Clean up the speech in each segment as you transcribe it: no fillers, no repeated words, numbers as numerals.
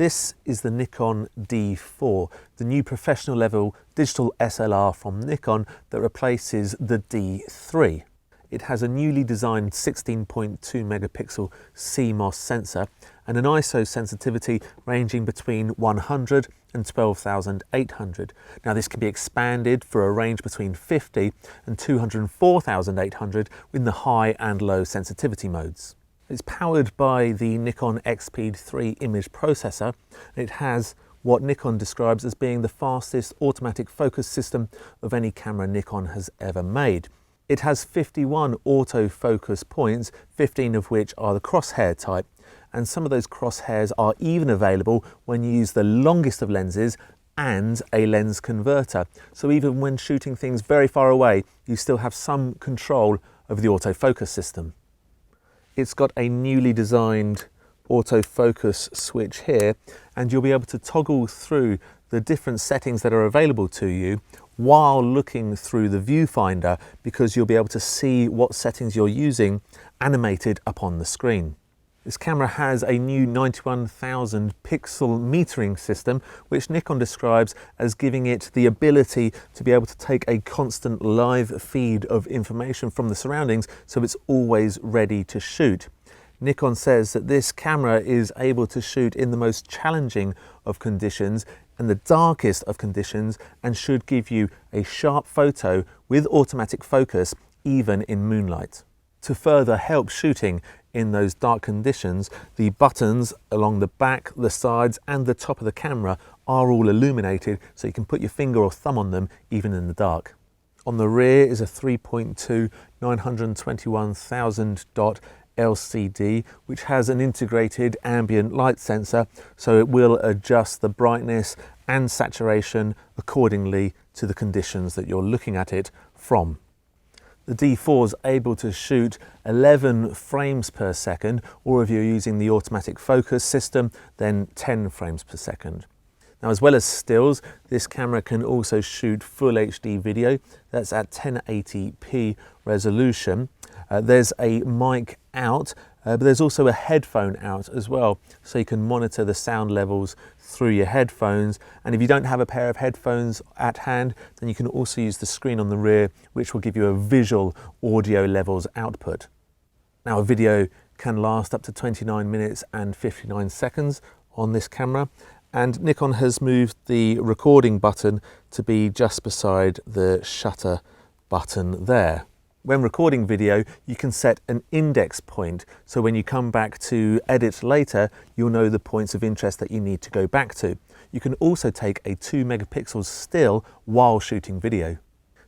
This is the Nikon D4, the new professional level digital SLR from Nikon that replaces the D3. It has a newly designed 16.2 megapixel CMOS sensor and an ISO sensitivity ranging between 100 and 12,800. Now this can be expanded for a range between 50 and 204,800 in the high and low sensitivity modes. It's powered by the Nikon XP 3 image processor. It has what Nikon describes as being the fastest automatic focus system of any camera Nikon has ever made. It has 51 autofocus points, 15 of which are the crosshair type, and some of those crosshairs are even available when you use the longest of lenses and a lens converter. So even when shooting things very far away, you still have some control over the autofocus system. It's got a newly designed autofocus switch here, and you'll be able to toggle through the different settings that are available to you while looking through the viewfinder, because you'll be able to see what settings you're using animated upon the screen. This camera has a new 91,000 pixel metering system, which Nikon describes as giving it the ability to be able to take a constant live feed of information from the surroundings, so it's always ready to shoot. Nikon says that this camera is able to shoot in the most challenging of conditions and the darkest of conditions, and should give you a sharp photo with automatic focus even in moonlight. To further help shooting in those dark conditions, the buttons along the back, the sides and the top of the camera are all illuminated, so you can put your finger or thumb on them even in the dark. On the rear is a 3.2 921,000 dot LCD, which has an integrated ambient light sensor, so it will adjust the brightness and saturation accordingly to the conditions that you're looking at it from. The D4 is able to shoot 11 frames per second, or if you're using the automatic focus system, then 10 frames per second. Now, as well as stills, this camera can also shoot full HD video. That's at 1080p resolution. There's a mic out, but there's also a headphone out as well, so you can monitor the sound levels through your headphones. And if you don't have a pair of headphones at hand, then you can also use the screen on the rear, which will give you a visual audio levels output. Now, a video can last up to 29 minutes and 59 seconds on this camera, and Nikon has moved the recording button to be just beside the shutter button there. When recording video, you can set an index point, so when you come back to edit later, you'll know the points of interest that you need to go back to. You can also take a 2 megapixel still while shooting video.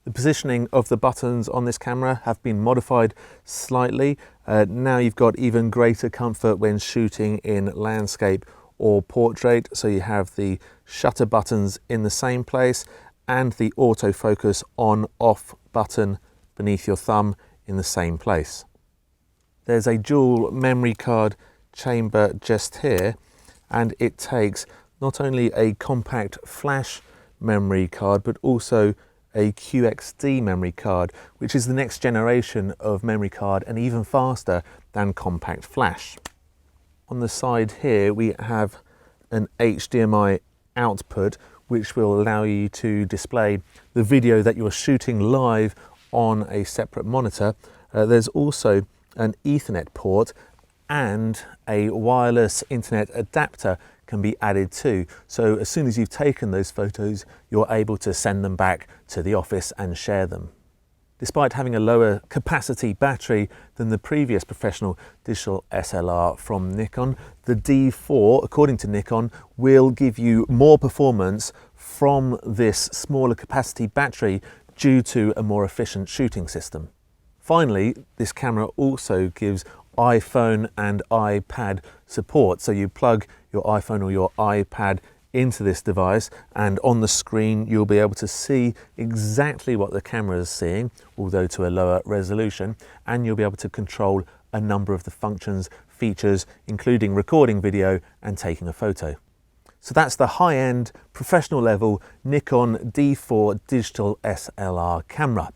The positioning of the buttons on this camera have been modified slightly. Now you've got even greater comfort when shooting in landscape or portrait, so you have the shutter buttons in the same place and the autofocus on/off button beneath your thumb in the same place. There's a dual memory card chamber just here, and it takes not only a compact flash memory card but also a QXD memory card, which is the next generation of memory card and even faster than compact flash. On the side here we have an HDMI output, which will allow you to display the video that you're shooting live on a separate monitor. There's also an Ethernet port, and a wireless internet adapter can be added too. So as soon as you've taken those photos, you're able to send them back to the office and share them. Despite having a lower capacity battery than the previous professional digital SLR from Nikon, the D4, according to Nikon, will give you more performance from this smaller capacity battery due to a more efficient shooting system. Finally, this camera also gives iPhone and iPad support. So you plug your iPhone or your iPad into this device, and on the screen you'll be able to see exactly what the camera is seeing, although to a lower resolution, and you'll be able to control a number of the functions, features, including recording video and taking a photo. So that's the high-end, professional level Nikon D4 digital SLR camera.